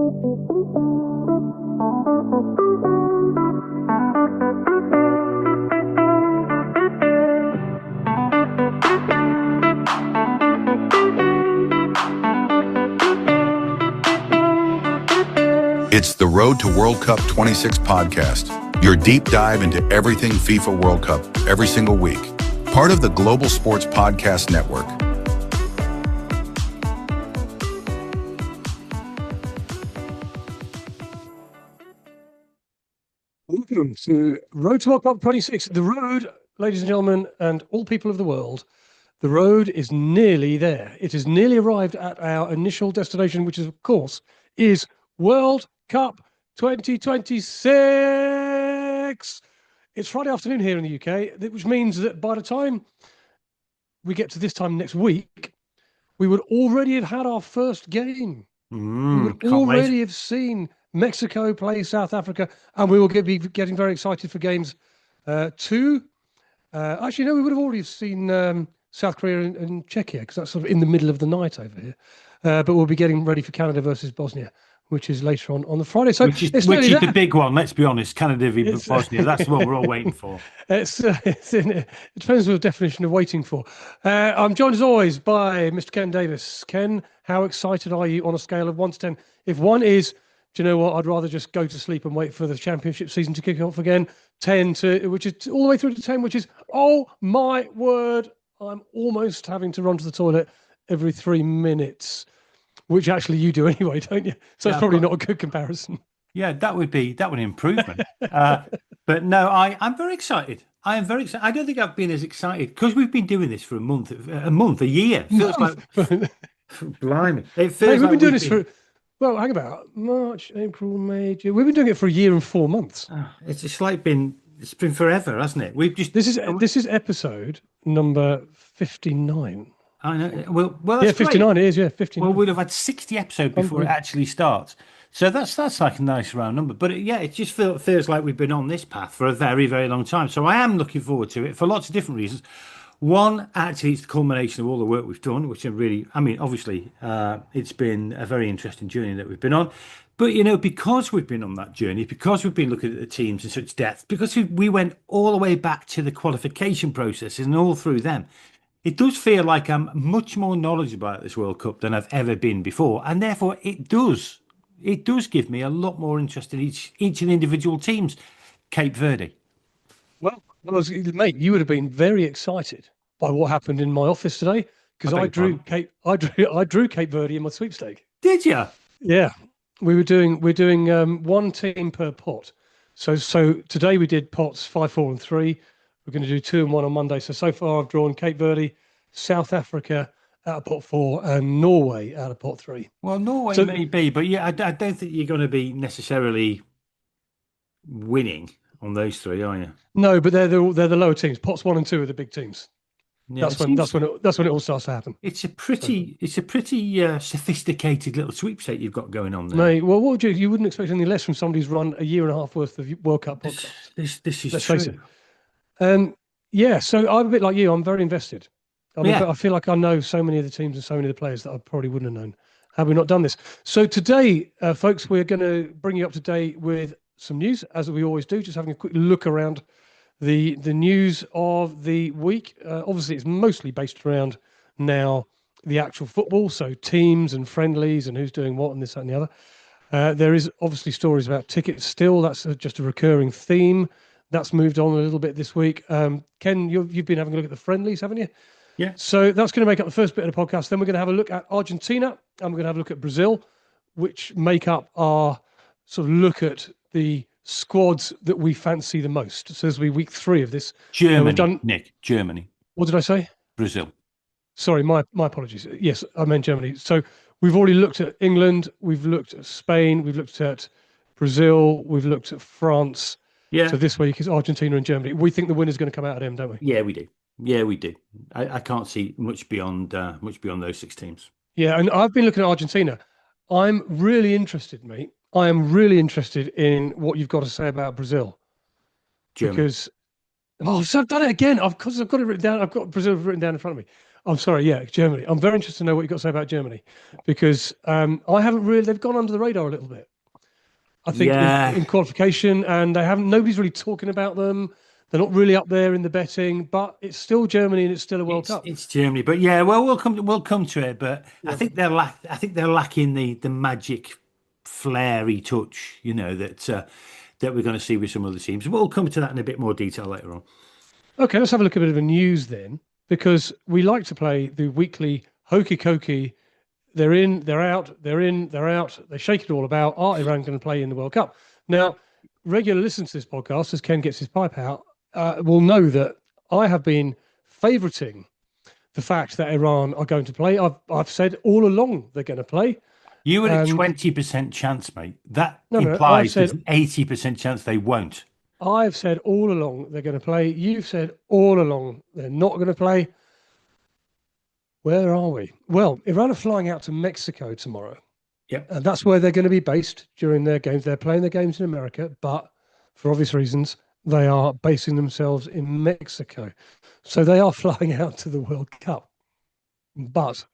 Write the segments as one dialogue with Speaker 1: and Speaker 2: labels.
Speaker 1: It's the Road to World Cup 26 podcast, your deep dive into everything FIFA World Cup every single week. Part of the Global Sports Podcast Network.
Speaker 2: Welcome to Road to World Cup 26. The road, ladies and gentlemen, and all people of the world, the road is nearly there. It has nearly arrived at our initial destination, which is, of course, is World Cup 2026. It's Friday afternoon here in the UK, which means that by the time we get to this time next week, we would already have had our first game. We would already have seen Mexico play South Africa, and we will be getting very excited for games two. Actually, no, we would have already seen South Korea and Czechia, because that's sort of in the middle of the night over here. But we'll be getting ready for Canada versus Bosnia, which is later on the Friday. So
Speaker 3: which is the big one. Let's be honest, Canada v Bosnia. That's what we're all waiting for.
Speaker 2: It depends on the definition of waiting for. I'm joined as always by Mr. Ken Davies. Ken, how excited are you on a scale of 1 to 10? If 1 is, do you know what? I'd rather just go to sleep and wait for the championship season to kick off again. 10 to, which is all the way through to 10, which is, oh my word, I'm almost having to run to the toilet every 3 minutes. Which actually you do anyway, don't you? So it's probably not a good comparison.
Speaker 3: Yeah, that would be improvement. But no, I'm very excited. I am very excited. I don't think I've been as excited because we've been doing this for a year. Feels like blimey. It feels
Speaker 2: we've been doing this for hang about March, April, May, June. We've been doing it for a year and 4 months.
Speaker 3: It's just like it's been forever, hasn't it?
Speaker 2: This is episode number 59.
Speaker 3: I know. Well, that's
Speaker 2: 59
Speaker 3: great.
Speaker 2: it is, yeah, 59.
Speaker 3: Well, we'd have had 60 episodes before it actually starts. So that's like a nice round number. But it just feels like we've been on this path for a very, very long time. So I am looking forward to it for lots of different reasons. One, actually, it's the culmination of all the work we've done, which obviously, it's been a very interesting journey that we've been on. But, because we've been on that journey, because we've been looking at the teams in such depth, because we went all the way back to the qualification processes and all through them, it does feel like I'm much more knowledgeable about this World Cup than I've ever been before. And therefore, it does give me a lot more interest in each of the individual teams. Cape Verde.
Speaker 2: Well, mate, you would have been very excited by what happened in my office today because I drew Cape Verde in my sweepstake.
Speaker 3: Did you?
Speaker 2: Yeah, we're doing one team per pot. So today we did pots 5, 4, and 3. We're going to do 2 and 1 on Monday. So far I've drawn Cape Verde, South Africa out of pot 4, and Norway out of pot 3.
Speaker 3: Well, Norway may be, but yeah, I don't think you're going to be necessarily winning on those 3, are you?
Speaker 2: No, but they're the lower teams. Pots 1 and 2 are the big teams. Yeah, that's when it all starts to happen.
Speaker 3: It's a pretty sophisticated little sweepstake you've got going on there.
Speaker 2: Mate, well, what would you wouldn't expect any less from somebody who's run a year and a half worth of World Cup podcasts.
Speaker 3: This is
Speaker 2: Let's
Speaker 3: true.
Speaker 2: face it. So I'm a bit like you. I'm very invested. I feel like I know so many of the teams and so many of the players that I probably wouldn't have known had we not done this. So today, folks, we're going to bring you up to date with some news, as we always do, just having a quick look around the news of the week. Obviously, it's mostly based around now the actual football, so teams and friendlies and who's doing what and this, that, and the other. There is obviously stories about tickets still. That's just a recurring theme. That's moved on a little bit this week. Ken, you've been having a look at the friendlies, haven't you?
Speaker 3: Yeah.
Speaker 2: So that's going to make up the first bit of the podcast. Then we're going to have a look at Argentina and we're going to have a look at Brazil, which make up our sort of look at the squads that we fancy the most. So this will be week 3 of this.
Speaker 3: Germany, Nick. Germany.
Speaker 2: What did I say?
Speaker 3: Brazil.
Speaker 2: Sorry, my apologies. Yes, I meant Germany. So we've already looked at England. We've looked at Spain. We've looked at Brazil. We've looked at France.
Speaker 3: Yeah.
Speaker 2: So this week is Argentina and Germany. We think the winner's going to come out of them, don't we?
Speaker 3: Yeah, we do. Yeah, we do. I can't see much beyond those 6 teams.
Speaker 2: Yeah, and I've been looking at Argentina. I'm really interested, mate. I am really interested in what you've got to say about Brazil.
Speaker 3: Germany.
Speaker 2: Because, so I've done it again. I've got it written down. I've got Brazil written down in front of me. I'm sorry, yeah, Germany. I'm very interested to know what you've got to say about Germany, because I haven't really. They've gone under the radar a little bit. I think
Speaker 3: Yeah,
Speaker 2: in qualification, and they haven't. Nobody's really talking about them. They're not really up there in the betting, but it's still Germany and it's still a World Cup.
Speaker 3: it's Germany, but yeah, well, we'll come to it. But I
Speaker 2: Yeah.
Speaker 3: think they're lacking the magic, flary touch, that we're going to see with some other teams. We'll come to that in a bit more detail later on.
Speaker 2: Okay, let's have a look at a bit of the news then, because we like to play the weekly hokey cokey. They're in, they're out, they're in, they're out. They shake it all about. Are Iran going to play in the World Cup? Now, regular listeners to this podcast, as Ken gets his pipe out, will know that I have been favouriting the fact that Iran are going to play. I've said all along they're going to play.
Speaker 3: You were at
Speaker 2: And
Speaker 3: 20% chance, mate. That
Speaker 2: no,
Speaker 3: implies there's an 80% chance they won't.
Speaker 2: I've said all along they're going to play. You've said all along they're not going to play. Where are we? Well, Iran are flying out to Mexico tomorrow.
Speaker 3: Yep.
Speaker 2: And that's where they're going to be based during their games. They're playing their games in America, but for obvious reasons, they are basing themselves in Mexico. So they are flying out to the World Cup, but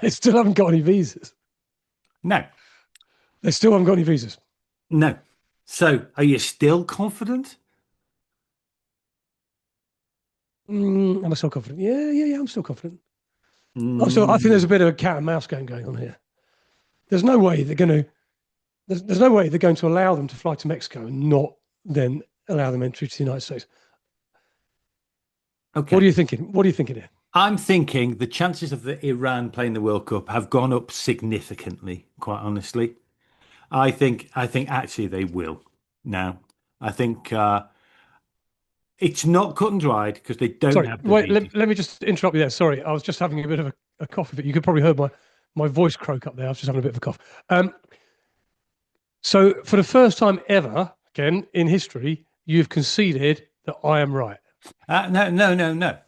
Speaker 2: they still haven't got any visas.
Speaker 3: No.
Speaker 2: They still haven't got any visas.
Speaker 3: No. So are you still confident?
Speaker 2: Am I still confident? Yeah, I'm still confident.
Speaker 3: Mm.
Speaker 2: I think there's a bit of a cat and mouse game going on here. There's no way they're going to. There's no way they're going to allow them to fly to Mexico and not then allow them entry to the United States.
Speaker 3: Okay.
Speaker 2: What are you thinking? What are you thinking here?
Speaker 3: I'm thinking the chances of the Iran playing the World Cup have gone up significantly, quite honestly. I think actually they will now. I think it's not cut and dried because they don't
Speaker 2: Sorry,
Speaker 3: have the
Speaker 2: wait.
Speaker 3: visas.
Speaker 2: Let me just interrupt you there. Sorry, I was just having a bit of a cough. But you could probably heard my voice croak up there. I was just having a bit of a cough. So for the first time ever, again in history, you've conceded that I am right.
Speaker 3: No.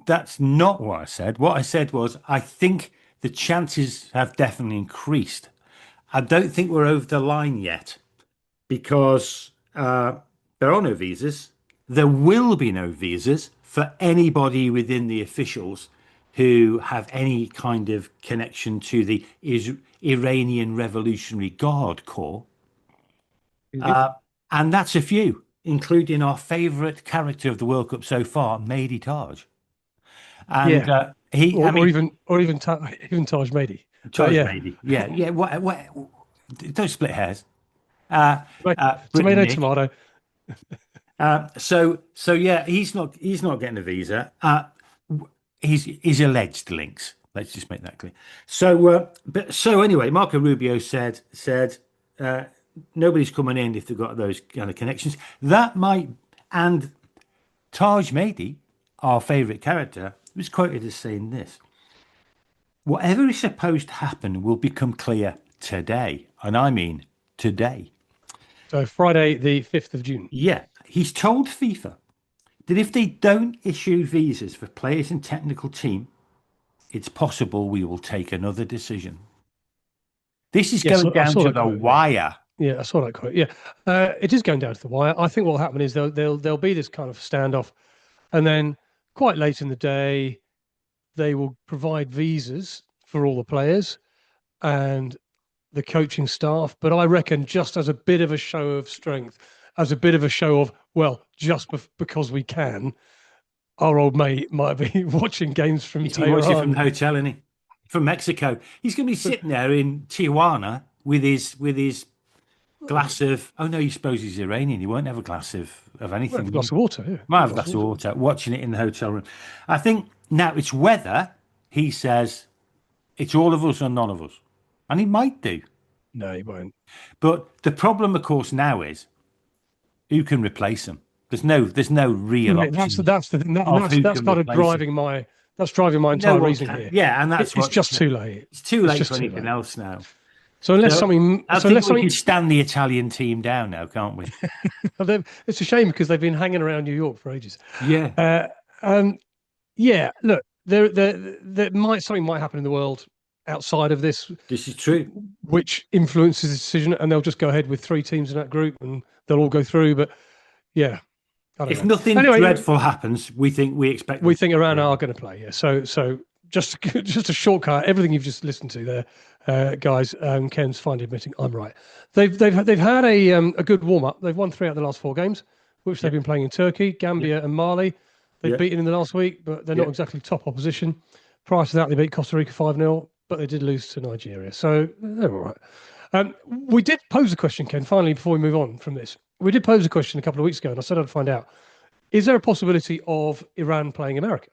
Speaker 3: That's not what I said. What I said was I think the chances have definitely increased. I don't think we're over the line yet because there are no visas. There will be no visas for anybody within the officials who have any kind of connection to the Iranian Revolutionary Guard Corps. And that's a few, including our favourite character of the World Cup so far, Mehdi Taj. And
Speaker 2: or even Taj Mehdi.
Speaker 3: Taj Mehdi. Yeah. What, don't split hairs.
Speaker 2: Tomato,
Speaker 3: Nick.
Speaker 2: tomato.
Speaker 3: So yeah, he's not getting a visa. He's alleged links. Let's just make that clear. So anyway, Marco Rubio said nobody's coming in if they've got those kind of connections. That might, and Taj Mehdi, our favourite character, was quoted as saying this: "Whatever is supposed to happen will become clear today," and I mean today.
Speaker 2: So Friday, the 5th of June.
Speaker 3: Yeah, he's told FIFA that if they don't issue visas for players and technical team, it's possible we will take another decision. This is going down to the wire.
Speaker 2: Yeah, I saw that quote. Yeah, it is going down to the wire. I think what will happen is there'll be this kind of standoff, and then quite late in the day, they will provide visas for all the players and the coaching staff. But I reckon just as a bit of a show of strength, as a bit of a show of, well, just because we can, our old mate might be watching games from Tehran.
Speaker 3: He's watching from the hotel, isn't he? From Mexico. He's going to be sitting there in Tijuana with his glass of, oh no, you suppose he's Iranian. He won't have a glass of anything.
Speaker 2: Have a glass of water, yeah.
Speaker 3: Might have a glass of water, watching it in the hotel room. I think now it's whether he says it's all of us or none of us. And he might do.
Speaker 2: No, he won't.
Speaker 3: But the problem, of course, now is who can replace him? There's no real option.
Speaker 2: That's the thing. That's kind of driving my entire reasoning here.
Speaker 3: Yeah, and that's
Speaker 2: it's just too late.
Speaker 3: It's too late for anything else now.
Speaker 2: So unless something,
Speaker 3: I think we can stand the Italian team down now, can't we?
Speaker 2: It's a shame because they've been hanging around New York for ages.
Speaker 3: Yeah.
Speaker 2: Yeah. Look, something might happen in the world outside of this.
Speaker 3: This is true.
Speaker 2: Which influences the decision, and they'll just go ahead with 3 teams in that group, and they'll all go through. But yeah,
Speaker 3: If nothing dreadful happens, we expect
Speaker 2: Iran are going to play. Yeah. So just a shortcut. Everything you've just listened to there, guys. Ken's finally admitting I'm right. They've had a good warm up. They've won 3 out of the last 4 games, which they've been playing in Turkey, Gambia, and Mali. They've beaten in the last week, but they're not exactly top opposition. Prior to that, they beat Costa Rica 5-0, but they did lose to Nigeria, so they're all right. We did pose a question, Ken. Finally, before we move on from this, we did pose a question a couple of weeks ago, and I said I'd find out: is there a possibility of Iran playing America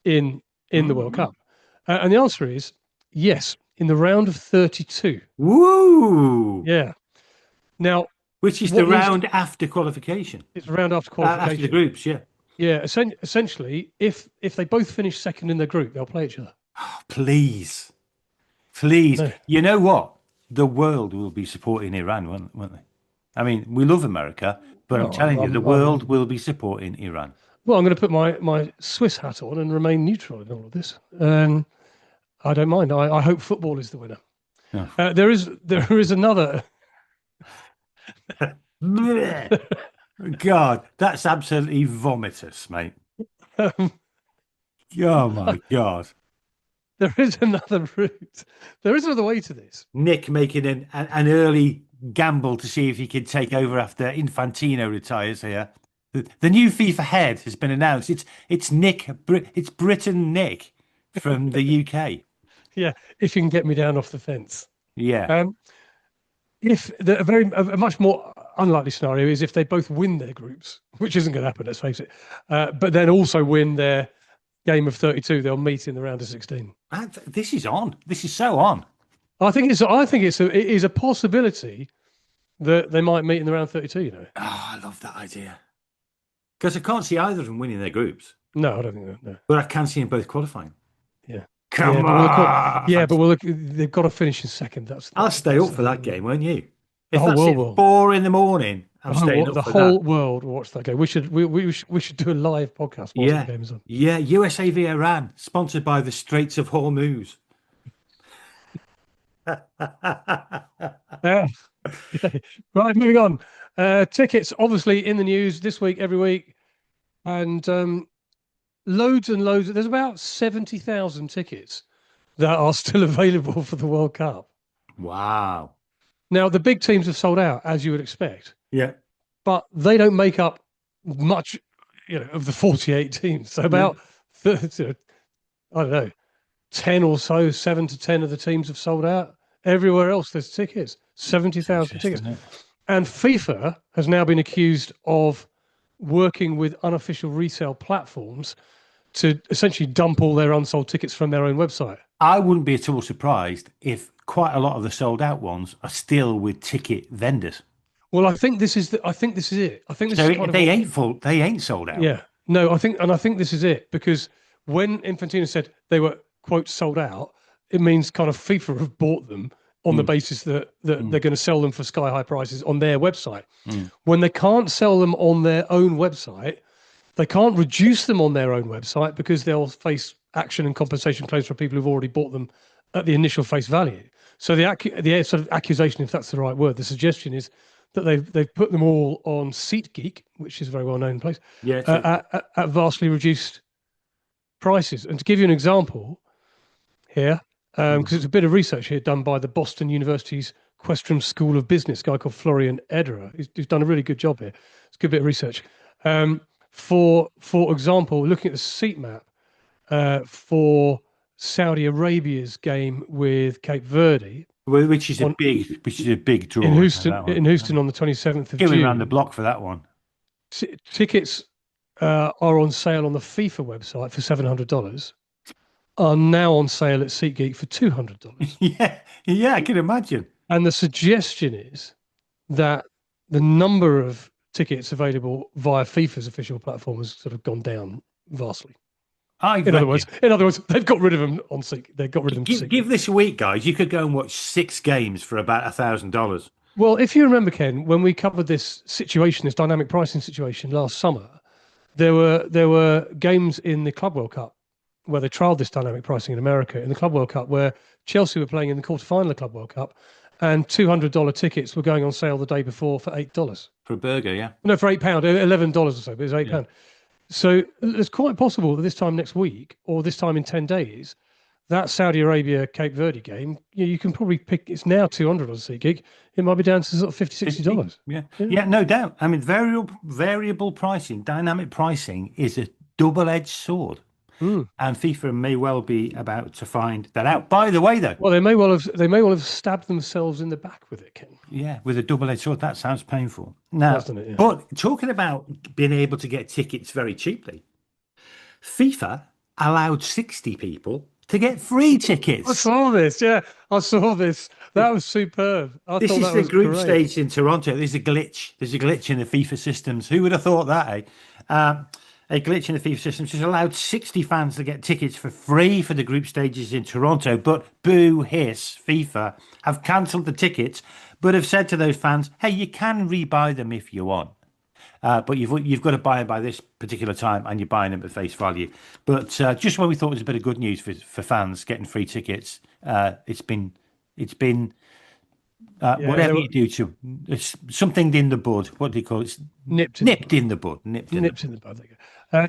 Speaker 2: in the World Cup? And the answer is yes, in the round of 32.
Speaker 3: Woo!
Speaker 2: Yeah. Now,
Speaker 3: which is the round after qualification.
Speaker 2: It's the round after qualification.
Speaker 3: After the groups, yeah.
Speaker 2: Yeah, essentially, if they both finish second in their group, they'll play each other.
Speaker 3: Oh, please. No. You know what? The world will be supporting Iran, won't they? I mean, we love America, but I'm telling you, the world will be supporting Iran.
Speaker 2: Well, I'm going to put my Swiss hat on and remain neutral in all of this. I don't mind. I hope football is the winner. Oh. There is another.
Speaker 3: God, that's absolutely vomitous, mate. Oh my God.
Speaker 2: There is another route. There is another way to this.
Speaker 3: Nick making an early gamble to see if he can take over after Infantino retires here. The new FIFA head has been announced. It's Nick. It's Britten Nick from the UK.
Speaker 2: Yeah, if you can get me down off the fence.
Speaker 3: Yeah.
Speaker 2: If a much more unlikely scenario is if they both win their groups, which isn't going to happen, let's face it, but then also win their game of 32, they'll meet in the round of 16.
Speaker 3: This is on. This is so on.
Speaker 2: I think it is a possibility that they might meet in the round 32. You know.
Speaker 3: Oh, I love that idea. Because I can't see either of them winning their groups.
Speaker 2: No, I don't think that. No.
Speaker 3: But I can see them both qualifying.
Speaker 2: Yeah.
Speaker 3: Come on.
Speaker 2: But they've got to finish in second.
Speaker 3: I'll stay up for that game, won't you?
Speaker 2: If that's
Speaker 3: at 4 in the morning, I'm staying up for that.
Speaker 2: The whole world will watch that game. We should do a live podcast while the game is on.
Speaker 3: Yeah, USA v Iran, sponsored by the Straits of Hormuz.
Speaker 2: Yeah. Right, moving on. Tickets obviously in the news this week, every week, and loads and loads. There's about 70,000 tickets that are still available for the World Cup.
Speaker 3: Wow.
Speaker 2: Now, the big teams have sold out, as you would expect.
Speaker 3: Yeah.
Speaker 2: But they don't make up much, of the 48 teams. So about, I don't know, 10 or so, 7 to 10 of the teams have sold out. Everywhere else, there's tickets, 70,000 tickets. And FIFA has now been accused of working with unofficial resale platforms to essentially dump all their unsold tickets from their own website.
Speaker 3: I wouldn't be at all surprised if quite a lot of the sold out ones are still with ticket vendors.
Speaker 2: Well, I think this is it. I think this is
Speaker 3: they ain't sold out.
Speaker 2: Yeah. No, I think this is it, because when Infantino said they were, quote, sold out, it means kind of FIFA have bought them on the basis that they're going to sell them for sky high prices on their website. When they can't sell them on their own website, they can't reduce them on their own website because they'll face action and compensation claims for people who've already bought them at the initial face value. So the sort of accusation, if that's the right word, the suggestion is that they've put them all on SeatGeek, which is a very well known place, at vastly reduced prices. And to give you an example here, because it's a bit of research here done by the Boston University's Questrom School of Business, a guy called Florian Ederer, who's done a really good job here. It's a good bit of research. For example, looking at the seat map for Saudi Arabia's game with Cape Verde,
Speaker 3: which is a big draw
Speaker 2: in Houston on the 27th of June.
Speaker 3: Going around the block for that one.
Speaker 2: Tickets are on sale on the FIFA website for $700. Are now on sale at SeatGeek for $200.
Speaker 3: Yeah, I can imagine.
Speaker 2: And the suggestion is that the number of tickets available via FIFA's official platform has sort of gone down vastly. In other words, they've got rid of them on SeatGeek. They've got rid of them.
Speaker 3: Give this a week, guys. You could go and watch 6 games for about $1,000.
Speaker 2: Well, if you remember, Ken, when we covered this situation, this dynamic pricing situation last summer, there were games in the Club World Cup where they trialled this dynamic pricing in America, in the Club World Cup, where Chelsea were playing in the quarterfinal of the Club World Cup, and $200 tickets were going on sale the day before for $8.
Speaker 3: For a burger, yeah.
Speaker 2: No, for £8, $11 or so, but it was £8.
Speaker 3: Yeah.
Speaker 2: So it's quite possible that this time next week or this time in 10 days, that Saudi Arabia Cape Verde game, you can probably pick. It's now $200 a SeatGeek. It might be down to sort of $50, $60.
Speaker 3: Yeah, no doubt. I mean, variable pricing, dynamic pricing is a double-edged sword. And FIFA may well be about to find that out. By the way, though,
Speaker 2: well, they may well have stabbed themselves in the back with it, Ken.
Speaker 3: Yeah, with a double-edged sword. That sounds painful. Now,
Speaker 2: Doesn't it? Yeah.
Speaker 3: But talking about being able to get tickets very cheaply, FIFA allowed 60 people to get free tickets.
Speaker 2: I saw this. Yeah, I saw this. That was superb.
Speaker 3: This is the group stage in Toronto. There's a glitch. There's a glitch in the FIFA systems. Who would have thought that, eh? A glitch in the FIFA systems has allowed 60 fans to get tickets for free for the group stages in Toronto. But boo hiss, FIFA have cancelled the tickets, but have said to those fans, hey, you can rebuy them if you want. But you've got to buy them by this particular time, and you're buying them at face value. But just when we thought it was a bit of good news for fans getting free tickets, it's been whatever you do to it's something in the bud. What do you call it? Nipped in the bud. Nipped in the bud.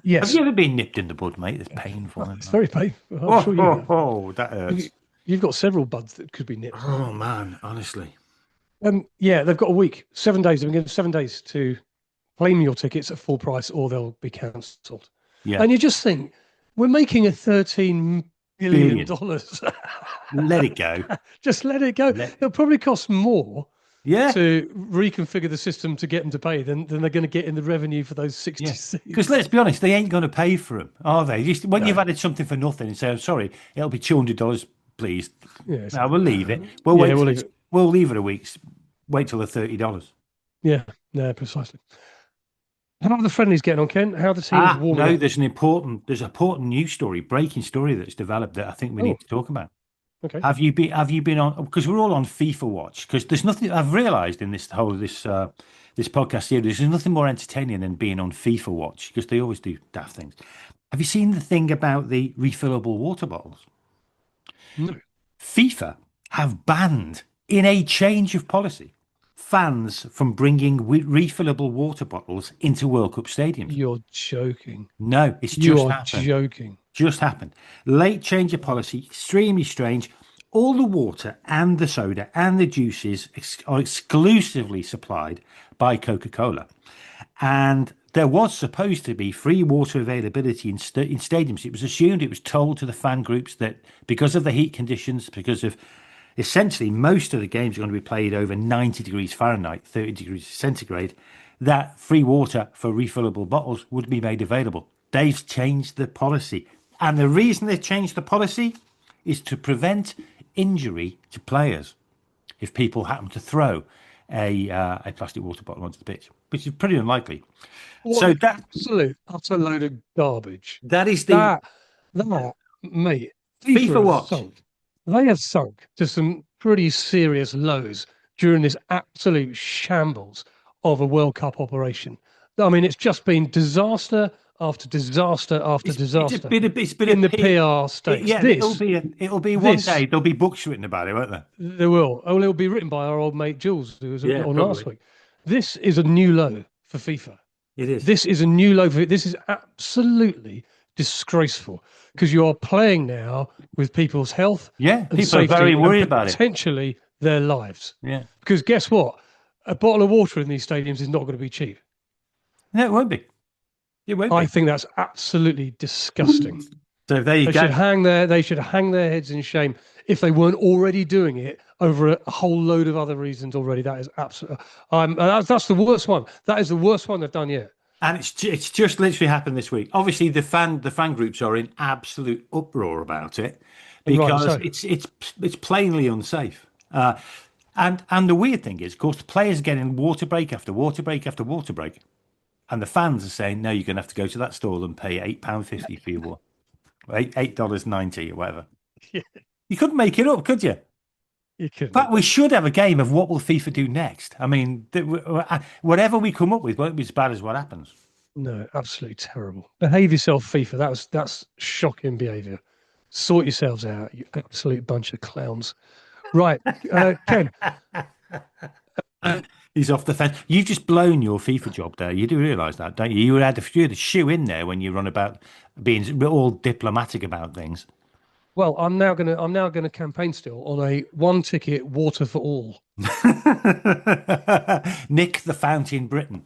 Speaker 2: Yes.
Speaker 3: Have you ever been nipped in the bud, mate? It's painful.
Speaker 2: It's very painful.
Speaker 3: That hurts.
Speaker 2: You've got several buds that could be nipped.
Speaker 3: Oh man, honestly.
Speaker 2: Yeah, they've got a week, 7 days. They've been given 7 days to claim your tickets at full price, or they'll be cancelled.
Speaker 3: Yeah.
Speaker 2: And you just think, we're making a $13 billion.
Speaker 3: Let it go.
Speaker 2: Just let it go. It'll probably cost more to reconfigure the system to get them to pay than they're going to get in the revenue for those 60 seats.
Speaker 3: Because let's be honest, they ain't going to pay for them, are they? When you've added something for nothing and say, I'm sorry, it'll be $200, please.
Speaker 2: Yeah,
Speaker 3: no, we'll leave it. We'll leave it a week. Wait till the $30.
Speaker 2: Yeah, no, precisely. How are the friendlies getting on, Ken? How are the teams warming up?
Speaker 3: There's an important news story, breaking story that's developed that I think we need to talk about.
Speaker 2: Okay.
Speaker 3: Have you been on? Because we're all on FIFA Watch. Because there's nothing I've realised in this podcast series. There's nothing more entertaining than being on FIFA Watch, because they always do daft things. Have you seen the thing about the refillable water bottles?
Speaker 2: No.
Speaker 3: FIFA have banned, in a change of policy, fans from bringing refillable water bottles into World Cup stadiums.
Speaker 2: You're joking.
Speaker 3: No, it's just happened.
Speaker 2: Joking.
Speaker 3: Just happened. Late change of policy, extremely strange. All the water and the soda and the juices are exclusively supplied by Coca-Cola. And there was supposed to be free water availability in stadiums. It was assumed, it was told to the fan groups that because of the heat conditions, because of essentially most of the games are going to be played over 90 degrees Fahrenheit, 30 degrees centigrade, that free water for refillable bottles would be made available. They've changed the policy. And the reason they've changed the policy is to prevent injury to players if people happen to throw a plastic water bottle onto the pitch, which is pretty unlikely.
Speaker 2: So that utter load of garbage.
Speaker 3: That is that
Speaker 2: mate.
Speaker 3: FIFA Watch.
Speaker 2: They have sunk to some pretty serious lows during this absolute shambles of a World Cup operation. I mean, it's just been disaster after disaster after disaster.
Speaker 3: It's been
Speaker 2: in the PR stage.
Speaker 3: It'll be one day. There'll be books written about it, won't there?
Speaker 2: There will. Oh, it'll be written by our old mate Jules, who was on last week. This is a new low for FIFA.
Speaker 3: It is.
Speaker 2: This is a new low for. This is absolutely disgraceful, because you are playing now with people's health.
Speaker 3: Yeah, people are very worried about it.
Speaker 2: Potentially their lives.
Speaker 3: Yeah.
Speaker 2: Because guess what? A bottle of water in these stadiums is not going to be cheap.
Speaker 3: No, it won't be.
Speaker 2: I think that's absolutely disgusting.
Speaker 3: So there you go.
Speaker 2: They should hang their heads in shame if they weren't already doing it over a whole load of other reasons already. That is absolutely. That's the worst one. That is the worst one they've done yet.
Speaker 3: And it's just literally happened this week. Obviously, the fan groups are in absolute uproar about it because it's plainly unsafe. And the weird thing is, of course, the players are getting water break after water break after water break. And the fans are saying, no, you're going to have to go to that stall and pay £8.50 for your water. $8.90 or whatever.
Speaker 2: Yeah.
Speaker 3: You couldn't make it up, could you?
Speaker 2: You couldn't.
Speaker 3: In fact, we should have a game of what will FIFA do next. I mean, whatever we come up with won't be as bad as what happens.
Speaker 2: No, absolutely terrible. Behave yourself, FIFA. That's shocking behaviour. Sort yourselves out, you absolute bunch of clowns. Right, Ken.
Speaker 3: He's off the fence. You've just blown your FIFA job there. You do realise that, don't you? You had a shoe in there when you run about being all diplomatic about things.
Speaker 2: Well, I'm now gonna campaign still on a one ticket water for all.
Speaker 3: Nick the Fountain Britain.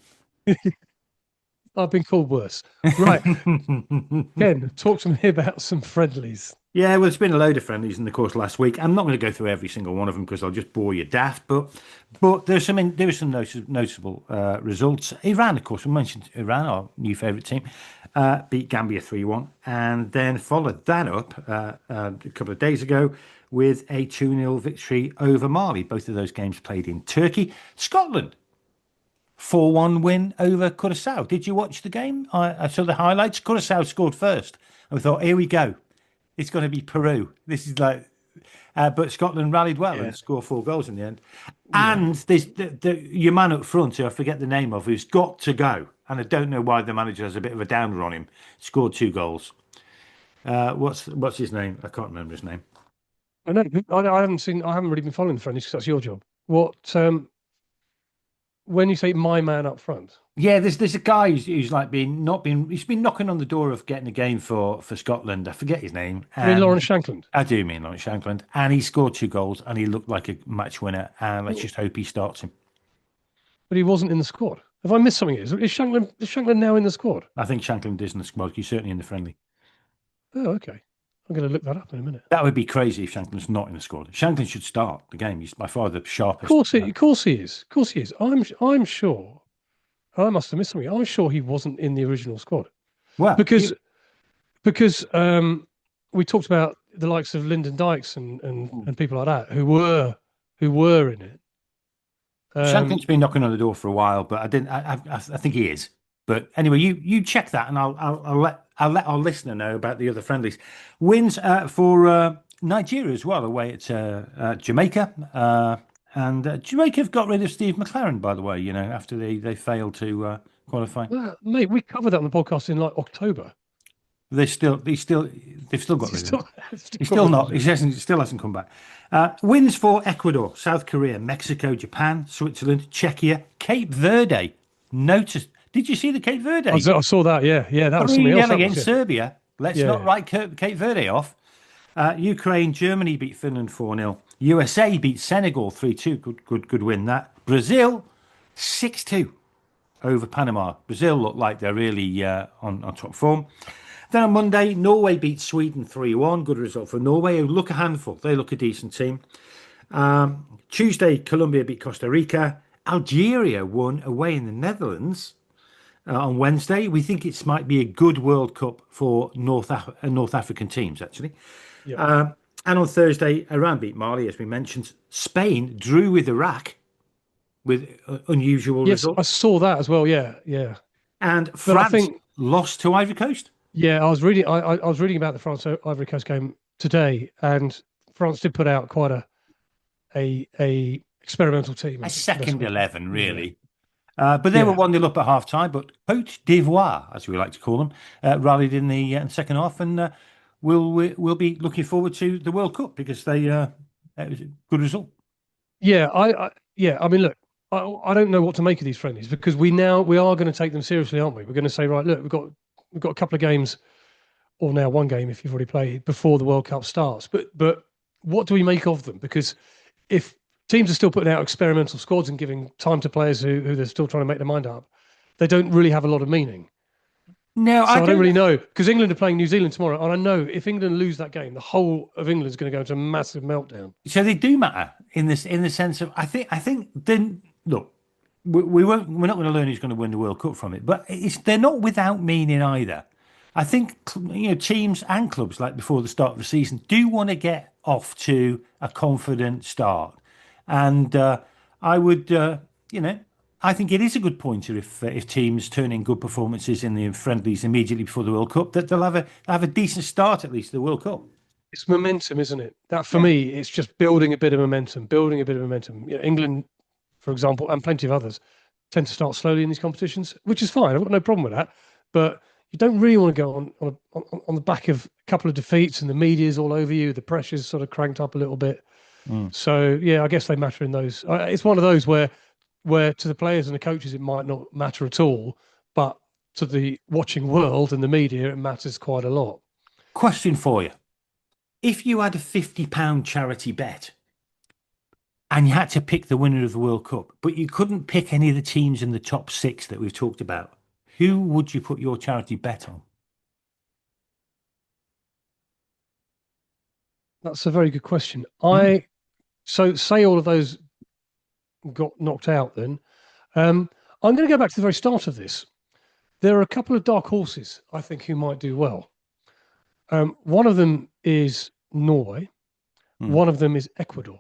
Speaker 2: I've been called worse. Right, Ken, talk to me about some friendlies.
Speaker 3: Yeah, well, it's been a load of friendlies in the course last week. I'm not going to go through every single one of them because I'll just bore you daft. But there's some noticeable results. Iran, of course, we mentioned Iran, our new favourite team, beat Gambia 3-1, and then followed that up a couple of days ago with a 2-0 victory over Mali. Both of those games played in Turkey. Scotland, 4-1 win over Curaçao. Did you watch the game? I saw the highlights. Curaçao scored first. I thought, here we go. It's going to be Peru. This is like, but Scotland rallied well and scored 4 goals in the end. Yeah. And there's your man up front, who I forget the name of, who's got to go. And I don't know why the manager has a bit of a downer on him. Scored 2 goals. What's his name? I can't remember his name.
Speaker 2: I know. I haven't really been following the friendlies because that's your job. What? When you say my man up front,
Speaker 3: yeah, there's a guy who's he's been knocking on the door of getting a game for Scotland. I forget his name.
Speaker 2: I mean Lawrence Shankland.
Speaker 3: I do mean Lawrence Shankland, and he scored 2 goals, and he looked like a match winner. And let's just hope he starts him.
Speaker 2: But he wasn't in the squad. Have I missed something? Is Shankland now in the squad?
Speaker 3: I think Shankland is in the squad. He's certainly in the friendly.
Speaker 2: Oh, okay. I'm going to look that up in a minute.
Speaker 3: That would be crazy if Shankland's not in the squad. Shankland should start the game. He's by far the sharpest.
Speaker 2: Of course he is. I'm sure. I must have missed something. I'm sure he wasn't in the original squad.
Speaker 3: Well,
Speaker 2: because we talked about the likes of Lyndon Dykes and people like that who were in it.
Speaker 3: Shankland's been knocking on the door for a while, but I think he is. But anyway, you check that, and I'll let our listener know about the other friendlies. Wins for Nigeria as well, away at Jamaica. And Jamaica have got rid of Steve McLaren, by the way, after they failed to qualify.
Speaker 2: Well, mate, we covered that on the podcast in like October.
Speaker 3: They've still got rid of him. He still hasn't come back. Wins for Ecuador, South Korea, Mexico, Japan, Switzerland, Czechia, Cape Verde. Did you see the Cape Verde?
Speaker 2: I saw that. Yeah, that was something else.
Speaker 3: Against Serbia. Let's not write Cape Verde off. Ukraine, Germany beat Finland 4-0. USA beat Senegal 3-2. Good win that. Brazil 6-2 over Panama. Brazil look like they're really on top form. Then on Monday, Norway beat Sweden 3-1. Good result for Norway, who look a handful. They look a decent team. Tuesday, Colombia beat Costa Rica. Algeria won away in the Netherlands. On Wednesday, we think it might be a good World Cup for North African teams, actually. Yeah. And on Thursday, Iran beat Mali, as we mentioned. Spain drew with Iraq with unusual results.
Speaker 2: I saw that as well. Yeah.
Speaker 3: And France lost to Ivory Coast.
Speaker 2: Yeah, I was reading about the France Ivory Coast game today, and France did put out quite a experimental team.
Speaker 3: A second 11, really. Yeah. But they were 1-0 up at half time. But Côte d'Ivoire, as we like to call them, rallied in the second half, and we'll be looking forward to the World Cup because it was a good result. Yeah,
Speaker 2: I mean, look, I don't know what to make of these friendlies because we are going to take them seriously, aren't we? We're going to say, right, look, we've got a couple of games, or now one game if you've already played before the World Cup starts. But what do we make of them? Because if teams are still putting out experimental squads and giving time to players who they're still trying to make their mind up, they don't really have a lot of meaning.
Speaker 3: No,
Speaker 2: I don't really know because England are playing New Zealand tomorrow, and I know if England lose that game, the whole of England's going to go into a massive meltdown.
Speaker 3: So they do matter in the sense of I think then look, we're not going to learn who's going to win the World Cup from it, but they're not without meaning either. I think teams and clubs like before the start of the season do want to get off to a confident start. And I would, I think it is a good pointer if teams turn in good performances in the friendlies immediately before the World Cup, that they'll have a decent start at least to the World Cup.
Speaker 2: It's momentum, isn't it? That for me, it's just building a bit of momentum. England, for example, and plenty of others tend to start slowly in these competitions, which is fine. I've got no problem with that. But you don't really want to go on the back of a couple of defeats and the media's all over you. The pressure's sort of cranked up a little bit. So yeah, I guess they matter in those. It's one of those where to the players and the coaches it might not matter at all, but to the watching world and the media it matters quite a lot.
Speaker 3: Question for you: if you had a £50 charity bet and you had to pick the winner of the World Cup, but you couldn't pick any of the teams in the top 6 that we've talked about, who would you put your charity bet on?
Speaker 2: That's a very good question. So say all of those got knocked out then. I'm going to go back to the very start of this. There are a couple of dark horses, I think, who might do well. One of them is Norway. One of them is Ecuador.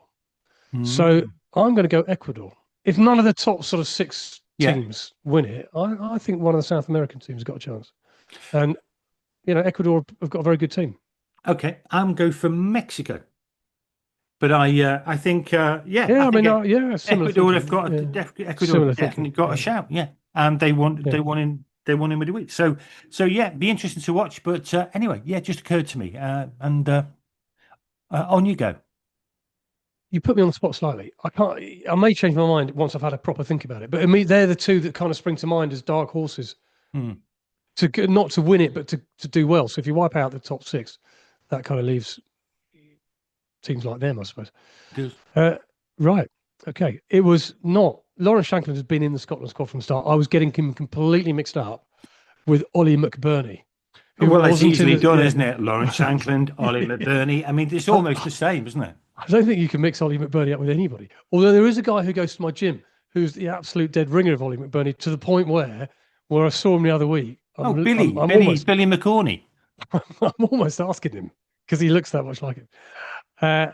Speaker 2: So I'm going to go Ecuador. If none of the top sort of 6 teams win it, I think one of the South American teams has got a chance. And, Ecuador have got a very good team.
Speaker 3: Okay, I'm going for Mexico. But I think,
Speaker 2: Ecuador
Speaker 3: have got Ecuador definitely got a shout, and they won in midweek. So be interesting to watch. But anyway, it just occurred to me, and on you go.
Speaker 2: You put me on the spot slightly. I may change my mind once I've had a proper think about it. But they're the two that kind of spring to mind as dark horses. To not to win it, but to do well. So if you wipe out the top 6, that kind of leaves teams like them, I suppose. Right. Okay. It was not. Lawrence Shankland has been in the Scotland squad from the start. I was getting him completely mixed up with Ollie McBurney.
Speaker 3: Well, it's easily done, isn't it? Lawrence Shankland, Ollie McBurney. I mean, it's almost the same, isn't it?
Speaker 2: I don't think you can mix Ollie McBurney up with anybody. Although there is a guy who goes to my gym who's the absolute dead ringer of Ollie McBurney, to the point where I saw him the other week.
Speaker 3: Billy McCorney.
Speaker 2: I'm almost asking him because he looks that much like him. I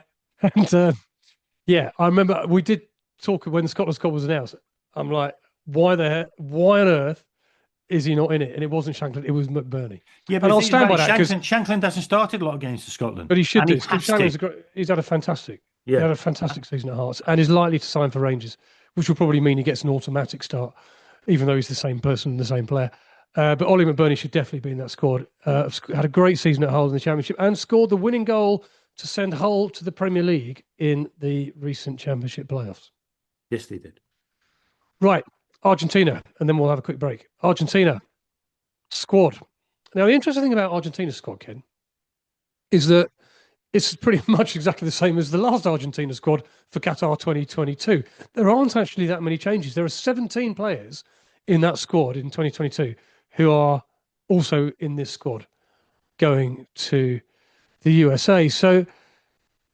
Speaker 2: remember we did talk when the Scotland squad was announced. I'm like, why on earth is he not in it? And it wasn't Shankland, it was McBurney.
Speaker 3: Yeah, but I'll stand by that. Shankland hasn't started a lot of games for Scotland.
Speaker 2: But he should do. He's had a fantastic season at Hearts and is likely to sign for Rangers, which will probably mean he gets an automatic start, even though he's the same person and the same player. But Ollie McBurney should definitely be in that squad. Had a great season at Hull in the Championship and scored the winning goal to send Hull to the Premier League in the recent Championship playoffs.
Speaker 3: Yes, they did.
Speaker 2: Right, Argentina, and then we'll have a quick break. Argentina squad. Now, the interesting thing about Argentina's squad, Ken, is that it's pretty much exactly the same as the last Argentina squad for Qatar 2022. There aren't actually that many changes. There are 17 players in that squad in 2022 who are also in this squad going to the USA. So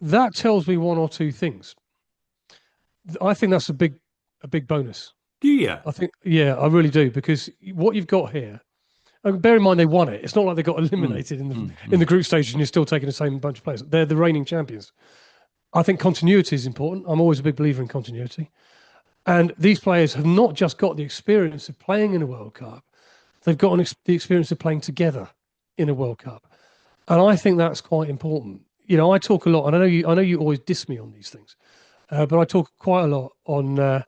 Speaker 2: that tells me one or two things. I think that's a big bonus.
Speaker 3: Do you?
Speaker 2: I think, I really do, because what you've got here, bear in mind they won it. It's not like they got eliminated in the group stage and you're still taking the same bunch of players. They're the reigning champions. I think continuity is important. I'm always a big believer in continuity. And these players have not just got the experience of playing in a World Cup, they've got the experience of playing together in a World Cup. And I think that's quite important. I talk a lot, and I know you always diss me on these things, but I talk quite a lot on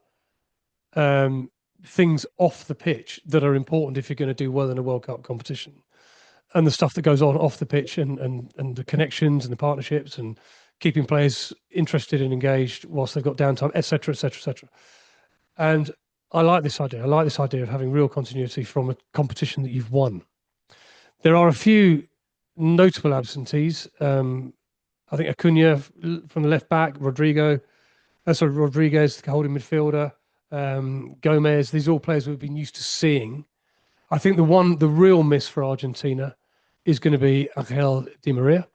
Speaker 2: things off the pitch that are important if you're going to do well in a World Cup competition, and the stuff that goes on off the pitch and the connections and the partnerships and keeping players interested and engaged whilst they've got downtime, etc., etc., etc. And I like this idea. I like this idea of having real continuity from a competition that you've won. There are a few notable absentees. I think Acuna from the left back, Rodriguez, the holding midfielder, Gomez. These are all players we've been used to seeing. I think the real miss for Argentina is going to be Angel Di Maria,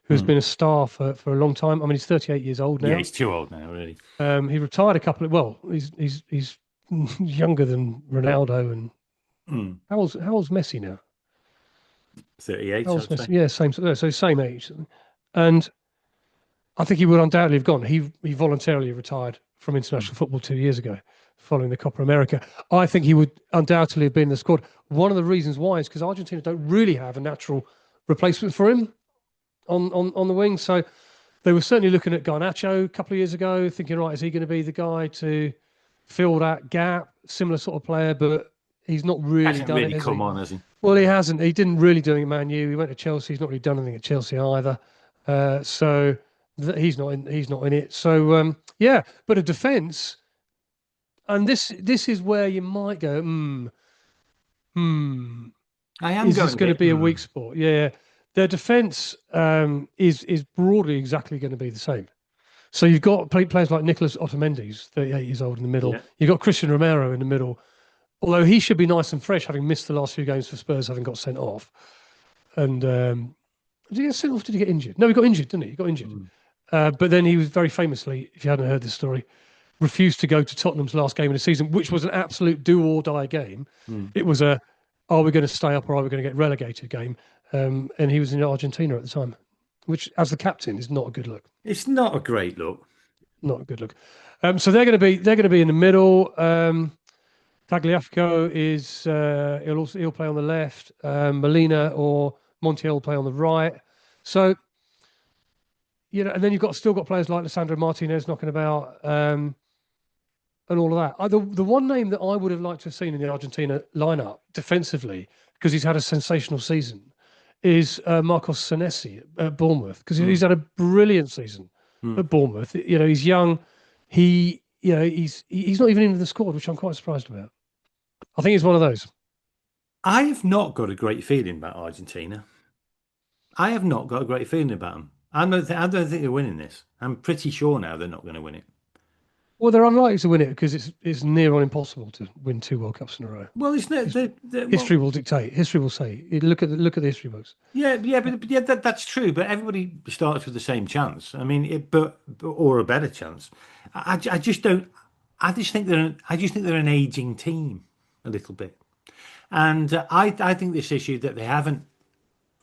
Speaker 2: who has been a star for a long time. I mean, he's 38 years old now.
Speaker 3: Yeah, he's too old now, really.
Speaker 2: He retired he's younger than Ronaldo. And how old's Messi now?
Speaker 3: 38.
Speaker 2: Yeah, same age. And I think he would undoubtedly have gone. He voluntarily retired from international football 2 years ago, following the Copa America. I think he would undoubtedly have been in the squad. One of the reasons why is because Argentina don't really have a natural replacement for him on the wing. So they were certainly looking at Garnacho a couple of years ago, thinking, right, is he going to be the guy to fill that gap? Similar sort of player, but he's not really done it.
Speaker 3: Come on, has he?
Speaker 2: Well, he hasn't. He didn't really do it at Man U. He went to Chelsea. He's not really done anything at Chelsea either. So He's not in. He's not in it. So yeah, but a defence, and this is where you might go.
Speaker 3: I am
Speaker 2: Is
Speaker 3: going
Speaker 2: this going to be a weak
Speaker 3: bit.
Speaker 2: spot? Yeah, their defence is broadly exactly going to be the same. So you've got players like Nicholas Otamendi's 38 years old in the middle.
Speaker 3: Yeah.
Speaker 2: You've got Christian Romero in the middle, although he should be nice and fresh, having missed the last few games for Spurs, having got sent off. And did he get sent off? Did he get injured? No, he got injured, didn't he? He got injured. But then he was very famously, if you hadn't heard this story, refused to go to Tottenham's last game of the season, which was an absolute do or die game. It was a, are we going to stay up or are we going to get relegated game? And he was in Argentina at the time, which, as the captain, is not a good look.
Speaker 3: It's not a great look.
Speaker 2: Not a good look. So they're going to be in the middle. Tagliafico is he'll play on the left. Molina or Montiel will play on the right. So and then you've still got players like Lisandro Martinez knocking about, and all of that. The one name that I would have liked to have seen in the Argentina lineup defensively, because he's had a sensational season, is Marcos Senesi at Bournemouth, because he's had a brilliant season at Bournemouth. He's young. He's not even in the squad, which I'm quite surprised about. I think he's one of those.
Speaker 3: I've not got a great feeling about Argentina. I have not got a great feeling about them. I don't think they're winning this. I'm pretty sure now they're not going to win it.
Speaker 2: Well, they're unlikely to win it because it's near on impossible to win 2 World Cups in a row.
Speaker 3: Well, it's not.
Speaker 2: History will dictate. History will say. Look at the history books.
Speaker 3: Yeah, that's true. But everybody starts with the same chance. I mean, or a better chance. I just don't. I just think they're an aging team a little bit, and I think this issue that they haven't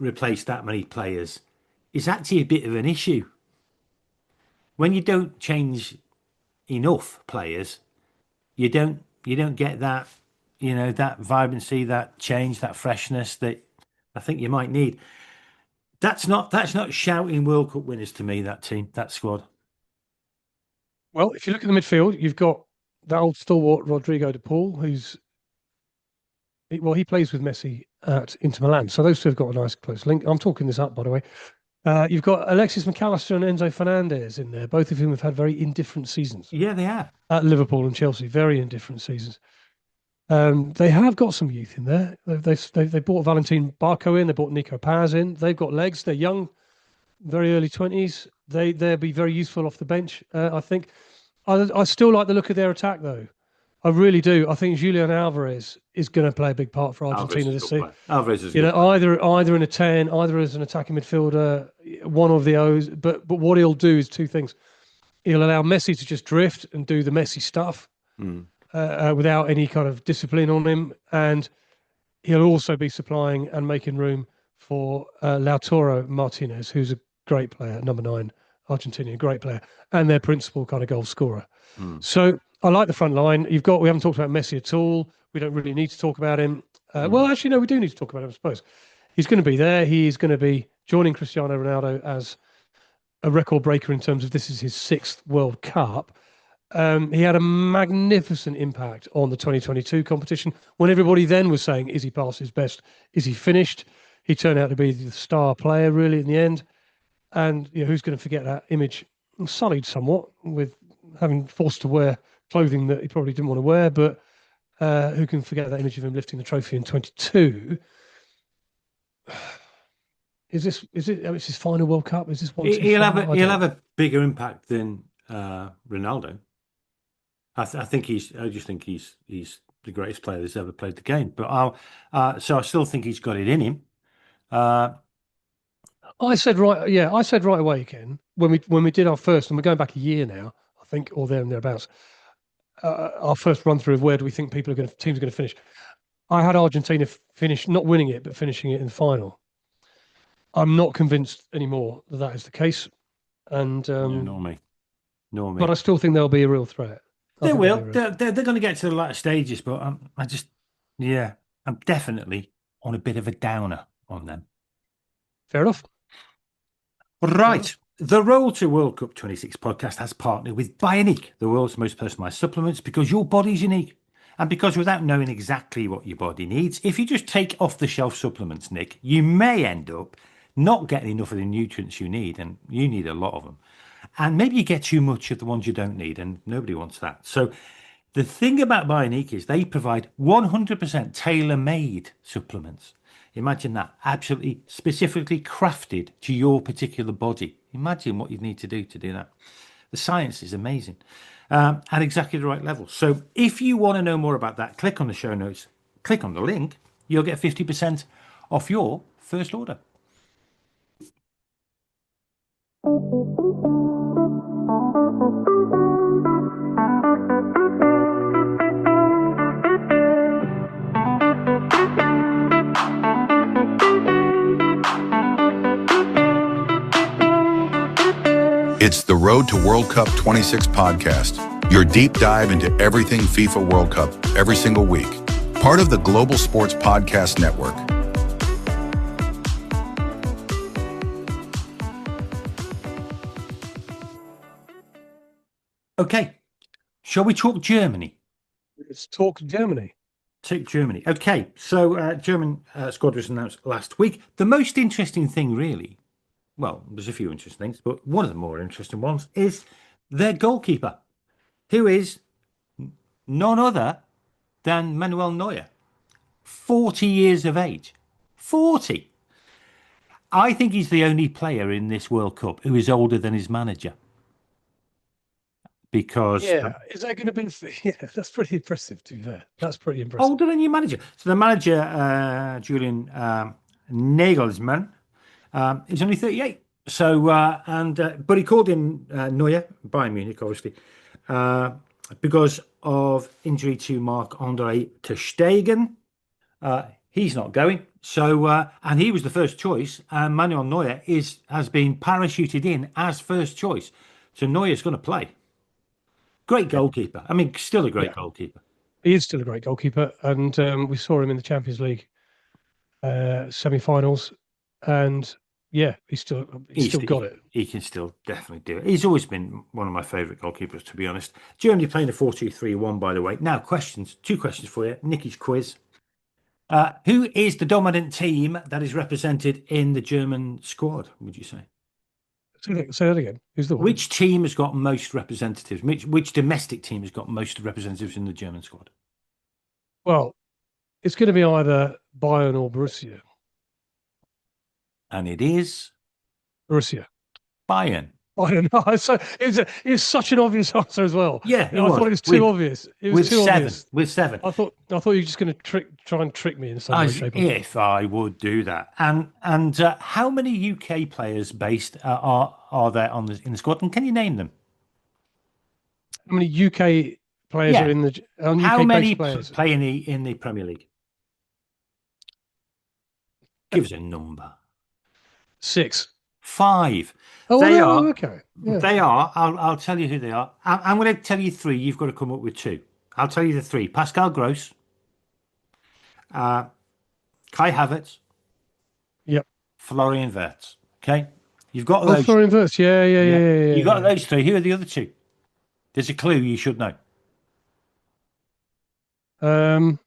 Speaker 3: replaced that many players is actually a bit of an issue. When you don't change enough players, you don't get that, that vibrancy, that change, that freshness that I think you might need. That's not shouting World Cup winners to me, that team, that squad.
Speaker 2: Well, if you look at the midfield, you've got that old stalwart Rodrigo de Paul, he plays with Messi at Inter Milan, so those two have got a nice close link. I'm talking this up, by the way. You've got Alexis McAllister and Enzo Fernandez in there, both of whom have had very indifferent seasons.
Speaker 3: Yeah, they have.
Speaker 2: At Liverpool and Chelsea, very indifferent seasons. They have got some youth in there. They bought Valentin Barco in. They bought Nico Paz in. They've got legs. They're young, very early 20s. They'll be very useful off the bench, I think. I still like the look of their attack, though. I really do. I think Julian Alvarez is going to play a big part for Argentina this season.
Speaker 3: Alvarez is
Speaker 2: either in a 10, either as an attacking midfielder, one of the O's. But what he'll do is 2 things. He'll allow Messi to just drift and do the Messi stuff without any kind of discipline on him, and he'll also be supplying and making room for Lautaro Martinez, who's a great player, number 9, Argentinian, great player, and their principal kind of goal scorer. So I like the front line. We haven't talked about Messi at all. We don't really need to talk about him. Well, actually, no, we do need to talk about him, I suppose. He's going to be there. He is going to be joining Cristiano Ronaldo as a record breaker in terms of this is his 6th World Cup. He had a magnificent impact on the 2022 competition when everybody then was saying, is he past his best? Is he finished? He turned out to be the star player, really, in the end. And who's going to forget that image? Sullied somewhat with having forced to wear clothing that he probably didn't want to wear, but who can forget that image of him lifting the trophy in 22? It's his final World Cup? Is this one?
Speaker 3: He'll have a bigger impact than Ronaldo. I just think he's the greatest player that's ever played the game. But so I still think he's got it in him.
Speaker 2: I said right away, Ken, when we did our first, and we're going back a year now, I think, or there and thereabouts. Our first run through of where do we think teams are going to finish. I had Argentina finish, not winning it, but finishing it in the final. I'm not convinced anymore that is the case. And
Speaker 3: nor me.
Speaker 2: But I still think they'll be a real threat.
Speaker 3: They will. They're going to get to the latter stages, but I'm definitely on a bit of a downer on them.
Speaker 2: Fair enough.
Speaker 3: Right. The Road to World Cup 26 podcast has partnered with Bioniq, the world's most personalised supplements, because your body's unique. And because without knowing exactly what your body needs, if you just take off-the-shelf supplements, Nick, you may end up not getting enough of the nutrients you need, and you need a lot of them. and maybe you get too much of the ones you don't need, and nobody wants that. So the thing about Bioniq is they provide 100% tailor-made supplements. Imagine that, absolutely specifically crafted to your particular body. Imagine what you'd need to do that. The science is amazing, at exactly the right level. So if you want to know more about that, click on the show notes, click on the link, you'll get 50% off your first order.
Speaker 1: It's the Road to World Cup 26 podcast, your deep dive into everything FIFA World Cup every single week. Part of the Global Sports Podcast Network.
Speaker 3: Okay, shall we talk Germany?
Speaker 2: Let's talk Germany.
Speaker 3: Take Germany. Okay, so German squad was announced last week. The most interesting thing, really, well, there's a few interesting things, but one of the more interesting ones is their goalkeeper, who is none other than Manuel Neuer, 40 years of age. 40. I think he's the only player in this World Cup who is older than his manager. Because
Speaker 2: is that going to be? Yeah, that's pretty impressive. To be fair, that's pretty impressive.
Speaker 3: Older than your manager. So the manager, Julian Nagelsmann, is only 38. So but he called in Neuer, Bayern Munich, obviously, because of injury to Marc-Andre ter Stegen. He's not going. So and he was the first choice, and Manuel Neuer has been parachuted in as first choice. So Neuer's going to play. Great goalkeeper. I mean, still a great goalkeeper.
Speaker 2: He is still a great goalkeeper, and we saw him in the Champions League semi-finals, and he's still got it. He
Speaker 3: can still definitely do it. He's always been one of my favourite goalkeepers, to be honest. Germany playing a 4-2-3-1, by the way. Now, two questions for you. Nicky's quiz. Who is the dominant team that is represented in the German squad, would you say?
Speaker 2: Say that again. Who's the one?
Speaker 3: Which team has got most representatives? Which domestic team has got most representatives in the German squad?
Speaker 2: Well, it's going to be either Bayern or Borussia.
Speaker 3: And it is
Speaker 2: Borussia.
Speaker 3: Bayern.
Speaker 2: Bayern. No, so it was such an obvious answer as well.
Speaker 3: Yeah,
Speaker 2: I thought it was too obvious. It was too obvious.
Speaker 3: With seven.
Speaker 2: I thought you were just going to try and trick me in some way, shape, or form.
Speaker 3: If I would do that. And how many UK players based are there in the squad? And can you name them?
Speaker 2: How many UK players are in the?
Speaker 3: How many play in the Premier League? Give us a number.
Speaker 2: 6.
Speaker 3: 5.
Speaker 2: Oh, they are. Okay. Yeah.
Speaker 3: They are. I'll tell you who they are. I'm going to tell you 3. You've got to come up with 2. I'll tell you the 3. Pascal Gross. Kai Havertz.
Speaker 2: Yep.
Speaker 3: Florian Wirtz. Okay. You've got those.
Speaker 2: Florian Wirtz. Yeah.
Speaker 3: You've got those 3. Who are the other 2? There's a clue you should know.
Speaker 2: Don't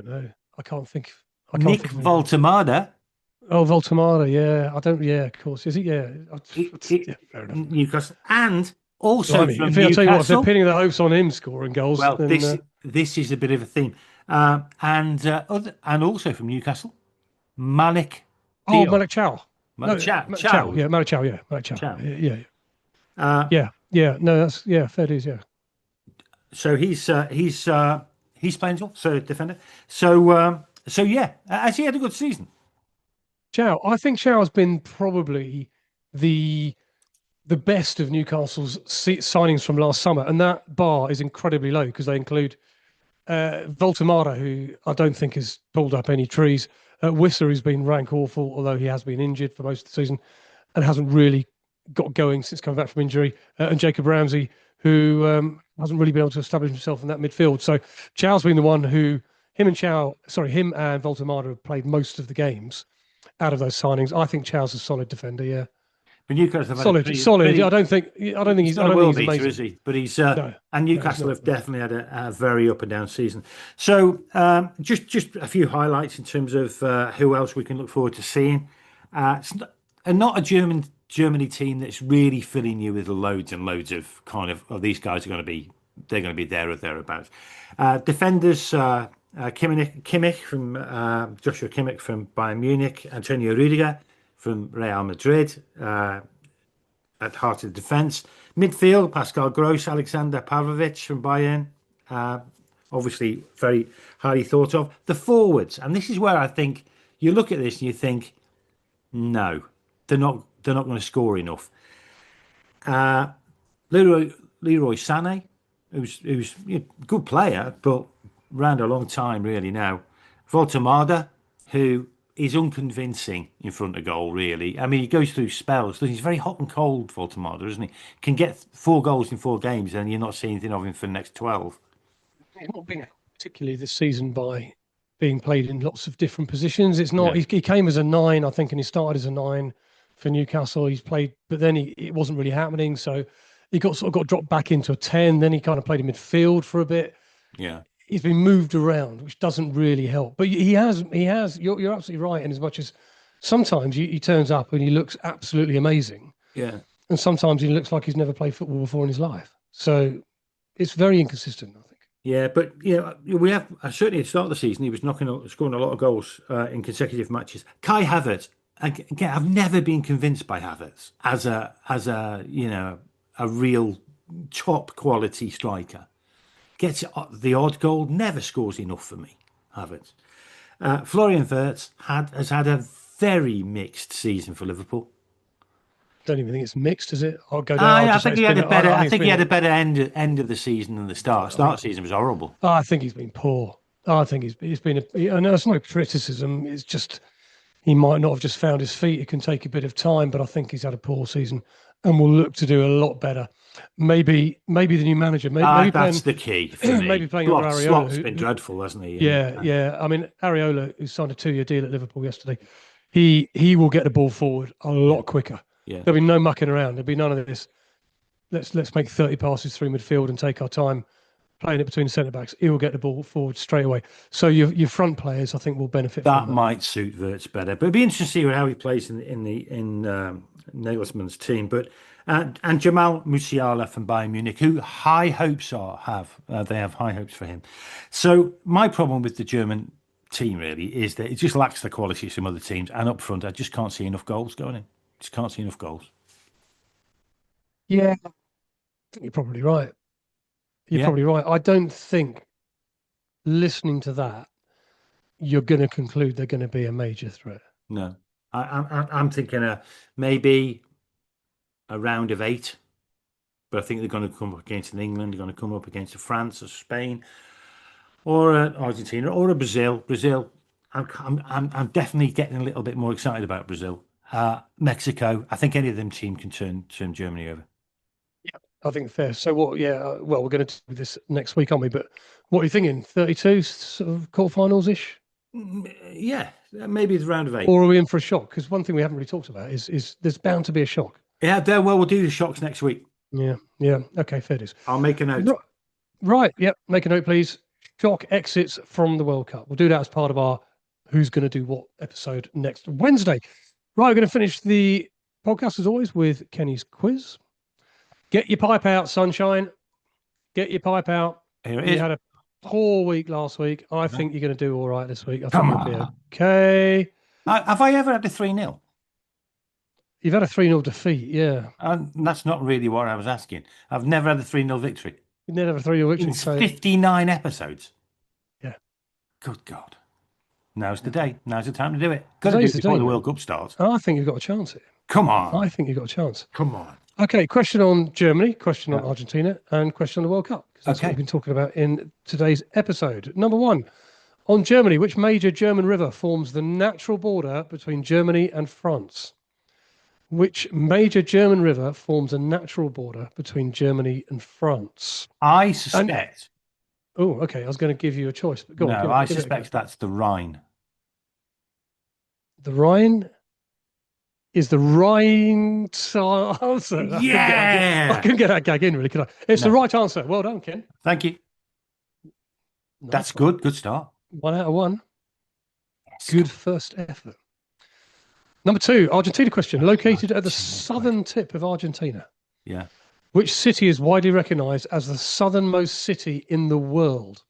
Speaker 2: know. I can't think.
Speaker 3: Nick Voltemade.
Speaker 2: Oh, Voltemade. Yeah, I don't. Yeah, of course. Is it? Yeah. Fair enough.
Speaker 3: Newcastle, and also from
Speaker 2: Newcastle. I'll tell you what, if they're pinning their hopes on him scoring goals,
Speaker 3: well,
Speaker 2: then,
Speaker 3: this is a bit of a theme, and also from Newcastle, Malik.
Speaker 2: Oh, Malik Chow.
Speaker 3: Malik Chow.
Speaker 2: Yeah, Malik Chow. Yeah, Malik Chow. Yeah. No, that's fair dues. Yeah.
Speaker 3: So he's playing as well, so defender. So yeah, has he had a good season?
Speaker 2: Chow, I think Chow has been probably the best of Newcastle's signings from last summer, and that bar is incredibly low because they include Voltemade, who I don't think has pulled up any trees. Wisser, who's been rank awful, although he has been injured for most of the season and hasn't really got going since coming back from injury, and Jacob Ramsey, who hasn't really been able to establish himself in that midfield. So Chow's been the one who, him and Voltemade have played most of the games out of those signings. I think Chow's a solid defender, yeah.
Speaker 3: But Newcastle have
Speaker 2: solid. I don't think he's
Speaker 3: not a world beater, is he? But he's
Speaker 2: and
Speaker 3: Newcastle have definitely had a very up and down season. So just a few highlights in terms of who else we can look forward to seeing. And not a Germany team that's really filling you with loads and loads of kind of, oh, these guys are going to be, they're going to be there or thereabouts. Defenders, Kimmich from Joshua Kimmich from Bayern Munich, Antonio Rudiger from Real Madrid at heart of the defence. Midfield, Pascal Gross, Alexander Pavlovic from Bayern, obviously very highly thought of. The forwards, and this is where I think you look at this and you think, no, they're not going to score enough. Leroy Sané, who's a good player, but around a long time really now. Voltemada, who is unconvincing in front of goal, really. I mean, he goes through spells. He's very hot and cold, Voltemada, isn't he? Can get 4 goals in 4 games, and you're not seeing anything of him for the next 12.
Speaker 2: He's not been particularly this season by being played in lots of different positions. It's not. He came as a 9, I think, and he started as a 9 for Newcastle. He's played, but then it wasn't really happening. So he got dropped back into a 10. Then he kind of played in midfield for a bit.
Speaker 3: Yeah.
Speaker 2: He's been moved around, which doesn't really help. But he has. You're absolutely right. In as much as sometimes he turns up and he looks absolutely amazing.
Speaker 3: Yeah.
Speaker 2: And sometimes he looks like he's never played football before in his life. So it's very inconsistent, I think.
Speaker 3: Yeah, but we have certainly at the start of the season he was scoring a lot of goals in consecutive matches. Kai Havertz, again, I've never been convinced by Havertz as a real top quality striker. Gets the odd goal, never scores enough for me. Havertz. Florian Wirtz has had a very mixed season for Liverpool.
Speaker 2: Don't even think it's mixed, is it? I'll go down.
Speaker 3: I think he had a better. I think he had a better end of the season than the start. Start of the season was horrible.
Speaker 2: I think he's been poor. I think he's been. I know it's no criticism. It's just he might not have just found his feet. It can take a bit of time, but I think he's had a poor season and will look to do a lot better. Maybe the new manager. Maybe
Speaker 3: that's the key. For me.
Speaker 2: Maybe playing under Areola.
Speaker 3: Slot's been dreadful, hasn't he?
Speaker 2: Yeah. I mean, Areola, who signed a 2-year deal at Liverpool yesterday, he will get the ball forward a lot quicker.
Speaker 3: Yeah.
Speaker 2: There'll be no mucking around. There'll be none of this. Let's make 30 passes through midfield and take our time playing it between the centre backs. He will get the ball forward straight away. So your front players, I think, will benefit.
Speaker 3: That might suit Wirtz better, but it'd be interesting to see how he plays in Nagelsmann's team. But and Jamal Musiala from Bayern Munich, who high hopes they have high hopes for him. So my problem with the German team really is that it just lacks the quality of some other teams, and up front I just can't see enough goals going in. Just can't see enough goals.
Speaker 2: Yeah, I think you're probably right. You're probably right. I don't think, listening to that, you're going to conclude they're going to be a major threat.
Speaker 3: No, I'm thinking maybe a round of 8, but I think they're going to come up against England. They're going to come up against France or Spain or Argentina or a Brazil. Brazil, I'm definitely getting a little bit more excited about Brazil. Mexico, I think any of them team can turn Germany over.
Speaker 2: Yeah, I think fair. So what? Yeah, well, we're going to do this next week, aren't we? But what are you thinking? 32 sort of quarterfinals ish?
Speaker 3: Yeah, maybe it's a round of 8.
Speaker 2: Or are we in for a shock? Because one thing we haven't really talked about is there's bound to be a shock.
Speaker 3: Yeah, we'll do the shocks next week.
Speaker 2: Yeah. Okay, fair dues.
Speaker 3: I'll make a note.
Speaker 2: Right. Yep. Make a note, please. Shock exits from the World Cup. We'll do that as part of our Who's Going to Do What episode next Wednesday. Right, we're going to finish the podcast, as always, with Kenny's quiz. Get your pipe out, sunshine. Get your pipe out.
Speaker 3: Here it is.
Speaker 2: You had a poor week last week. I think you're going to do all right this week. I think you'll be okay.
Speaker 3: Have I ever had a 3-0?
Speaker 2: You've had a 3-0 defeat, yeah.
Speaker 3: That's not really what I was asking. I've never had a 3-0 victory.
Speaker 2: You've never had a 3-0 victory.
Speaker 3: In 59 episodes.
Speaker 2: Yeah.
Speaker 3: Good God. Now's the day. Now's the time to do it. Got to do it before the World Cup starts.
Speaker 2: I think you've got a chance here.
Speaker 3: Come on.
Speaker 2: I think you've got a chance.
Speaker 3: Come on.
Speaker 2: Okay, question on Germany, question on Argentina, and question on the World Cup. That's what we've been talking about in today's episode. Number 1, on Germany, which major German river forms the natural border between Germany and France? Which major German river forms a natural border between Germany and France?
Speaker 3: I suspect...
Speaker 2: Oh, okay. I was going to give you a choice, but go on.
Speaker 3: No, I suspect that's the Rhine.
Speaker 2: The Rhine is the right answer.
Speaker 3: Yeah!
Speaker 2: I couldn't get that gag in, really, could I? It's the right answer. Well done, Ken.
Speaker 3: Thank you.
Speaker 2: Nice
Speaker 3: That's
Speaker 2: one.
Speaker 3: good. Good start.
Speaker 2: 1 out of 1. Good first effort. Number 2, Argentina question. Located at the southern tip of Argentina.
Speaker 3: Yeah.
Speaker 2: Which city is widely recognized as the southernmost city in the world?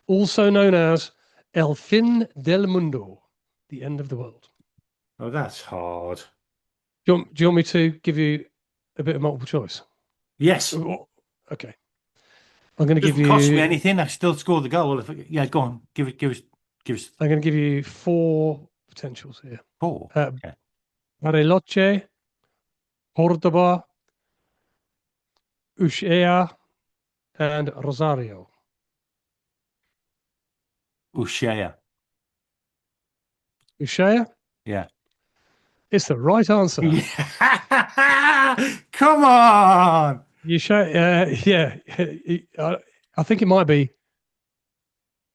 Speaker 2: Also known as El Fin del Mundo, the end of the world.
Speaker 3: Oh, that's hard.
Speaker 2: Do you want me to give you a bit of multiple choice?
Speaker 3: Yes.
Speaker 2: Okay. I'm going to give you.
Speaker 3: Doesn't cost me anything. I still score the goal. Yeah, go on. Give us.
Speaker 2: I'm going to give you 4 potentials here.
Speaker 3: 4. Okay.
Speaker 2: Bariloche, Cordoba, Ushuaia, and Rosario.
Speaker 3: Ushuaia.
Speaker 2: Ushuaia?
Speaker 3: Yeah.
Speaker 2: It's the right answer.
Speaker 3: Come on.
Speaker 2: Ushuaia, yeah. I think it might be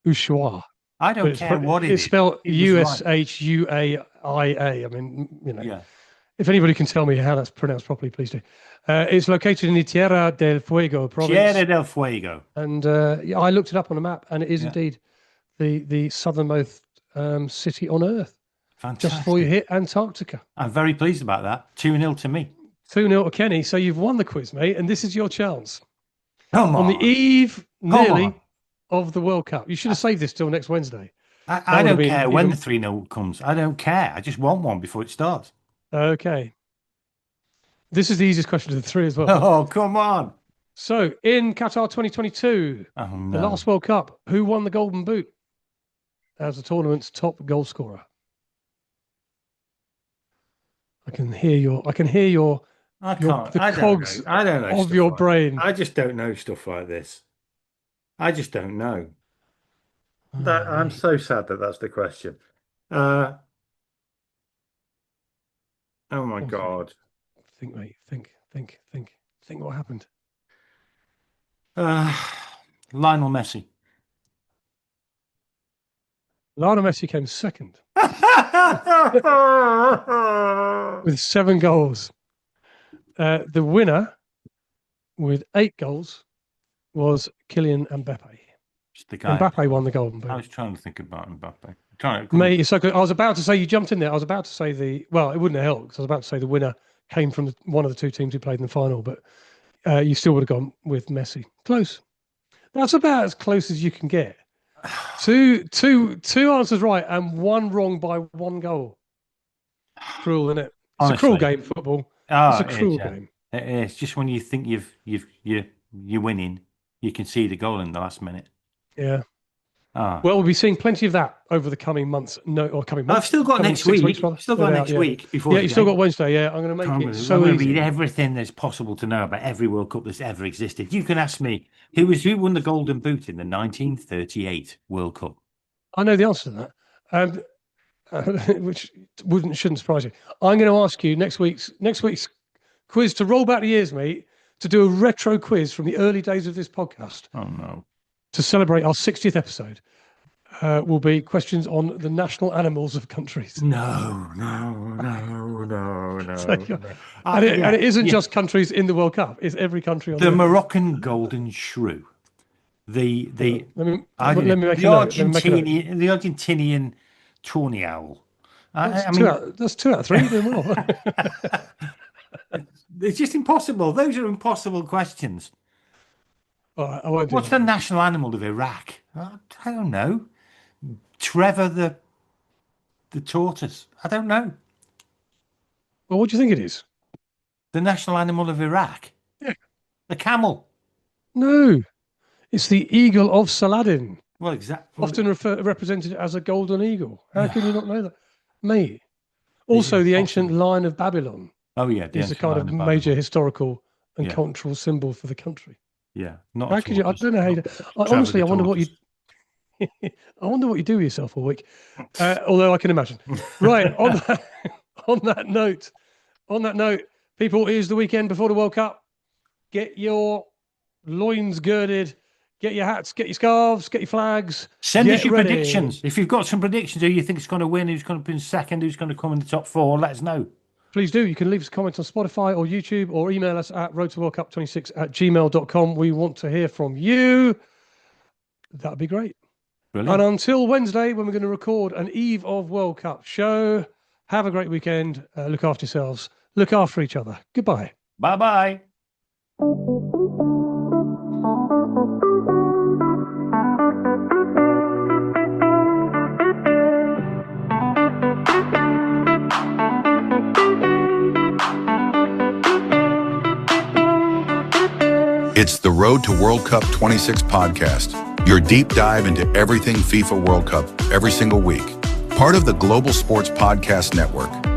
Speaker 2: Ushuaia.
Speaker 3: I don't care what it is.
Speaker 2: It's spelled Ushuaia. I mean,
Speaker 3: Yeah.
Speaker 2: If anybody can tell me how that's pronounced properly, please do. It's located in the Tierra del Fuego province.
Speaker 3: Tierra del Fuego.
Speaker 2: And I looked it up on a map, and it is indeed the southernmost city on Earth.
Speaker 3: Fantastic.
Speaker 2: Just before you hit Antarctica.
Speaker 3: I'm very pleased about that. 2-0 to me.
Speaker 2: 2-0 to Kenny. So you've won the quiz, mate, and this is your chance.
Speaker 3: Come on.
Speaker 2: On the eve, nearly, of the World Cup. You should have saved this till next Wednesday.
Speaker 3: I don't care when the 3-0 comes. I don't care. I just want one before it starts.
Speaker 2: Okay. This is the easiest question of the 3 as well.
Speaker 3: Oh, come on.
Speaker 2: So, in Qatar 2022, the last World Cup, who won the Golden Boot as the tournament's top goal scorer? I can hear the cogs
Speaker 3: I don't know
Speaker 2: of your brain.
Speaker 3: I just don't know stuff like this. I just don't know. I'm so sad that that's the question. Oh my God.
Speaker 2: Think, mate. Think what happened.
Speaker 3: Lionel Messi.
Speaker 2: Lionel Messi came second with 7 goals. The winner with 8 goals was Kylian Mbappe. Mbappe won the Golden Boot.
Speaker 3: I was trying to think about Mbappe.
Speaker 2: Mate, it's so good. I was about to say, you jumped in there. I was about to say it wouldn't have helped because I was about to say the winner came from one of the 2 teams who played in the final, but you still would have gone with Messi. Close. That's about as close as you can get. Two answers right and 1 wrong by 1 goal. Cruel, isn't it? It's honestly a cruel game, football. It's a cruel game.
Speaker 3: It is. Just when you think you're winning, you can see the goal in the last minute.
Speaker 2: Yeah. Well, we'll be seeing plenty of that over the coming months. I've
Speaker 3: still got next week. Week before.
Speaker 2: Yeah, you've still got Wednesday. Yeah, I'm going to make it so
Speaker 3: I'm going
Speaker 2: easy.
Speaker 3: to read everything there's possible to know about every World Cup that's ever existed. You can ask me who won the Golden Boot in the 1938 World Cup.
Speaker 2: I know the answer to that, which shouldn't surprise you. I'm going to ask you next week's quiz to roll back the years, mate, to do a retro quiz from the early days of this podcast.
Speaker 3: Oh no.
Speaker 2: To celebrate our 60th episode, will be questions on the national animals of countries.
Speaker 3: No.
Speaker 2: And it isn't just countries in the World Cup; it's every country on
Speaker 3: the Moroccan golden shrew, the Argentinian tawny owl.
Speaker 2: That's 2 out of 3. Doing well.
Speaker 3: It's just impossible. Those are impossible questions. What's the national animal of Iraq? I don't know. Trevor the tortoise. I don't know.
Speaker 2: Well, what do you think it is?
Speaker 3: The national animal of Iraq?
Speaker 2: Yeah.
Speaker 3: The camel.
Speaker 2: No. It's the eagle of Saladin.
Speaker 3: Well, exactly.
Speaker 2: Often represented as a golden eagle. How can you not know that? Mate. Also, the ancient lion of Babylon.
Speaker 3: Oh, yeah.
Speaker 2: Is a kind of major historical and cultural symbol for the country.
Speaker 3: Yeah, not.
Speaker 2: How could you? I don't know how you. Honestly, I wonder what you. I wonder what you do with yourself all week. Although I can imagine. Right on that note, people, it is the weekend before the World Cup. Get your loins girded. Get your hats. Get your scarves. Get your flags.
Speaker 3: Send us your predictions. If you've got some predictions, who you think is going to win, who's going to be in second, who's going to come in the top 4, let us know.
Speaker 2: Please do. You can leave us a comment on Spotify or YouTube or email us at roadtoworldcup26@gmail.com. We want to hear from you. That'd be great.
Speaker 3: Brilliant.
Speaker 2: And until Wednesday, when we're going to record an Eve of World Cup show, Have a great weekend. Look after yourselves. Look after each other. Goodbye.
Speaker 3: Bye-bye.
Speaker 1: It's the Road to World Cup 26 podcast, your deep dive into everything FIFA World Cup every single week. Part of the Global Sports Podcast Network.